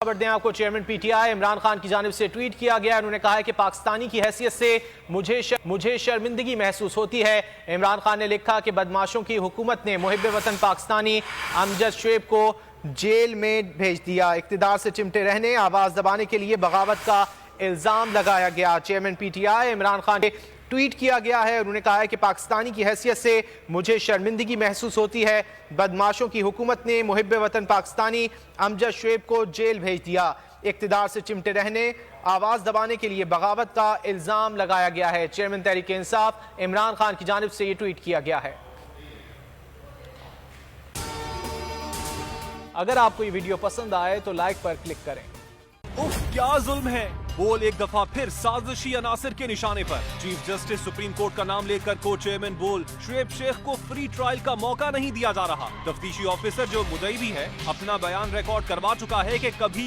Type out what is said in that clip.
خبر دیں آپ کو، chairman P T I Imran Khan کی جانب سے ٹویٹ کیا گیا. انہوں نے کہا ہے کہ پاکستانی کی حیثیت سے مجھے شرمندگی محسوس ہوتی ہے. عمران خان نے لکھا کہ بدماشوں کی حکومت نے محب وطن پاکستانی امجد شعیب کو جیل میں بھیج دیا. اقتدار سے چمٹے رہنے، آواز دبانے کے لیے بغاوت کا الزام لگایا گیا. Chairman P T I Imran Khan نے ٹویٹ کیا گیا ہے. انہوں نے کہا ہے کہ پاکستانی کی حیثیت سے مجھے شرمندگی محسوس ہوتی ہے. بدماشوں کی حکومت نے محب وطن پاکستانی امجد شعیب کو جیل بھیج دیا. اقتدار سے چمٹے رہنے، آواز دبانے کے لیے بغاوت کا الزام لگایا گیا ہے. چیئرمین تحریک انصاف عمران خان کی جانب سے یہ ٹویٹ کیا گیا ہے. اگر آپ کو یہ ویڈیو پسند آئے تو لائک پر کلک کریں. اف کیا ظلم ہے. بول ایک دفعہ پھر سازشی عناصر کے نشانے پر. چیف جسٹس سپریم کورٹ کا نام لے کر کو چیئرمین بول شعیب شیخ کو فری ٹرائل کا موقع نہیں دیا جا رہا. تفتیشی آفیسر جو مدعی بھی ہے اپنا بیان ریکارڈ کروا چکا ہے کہ کبھی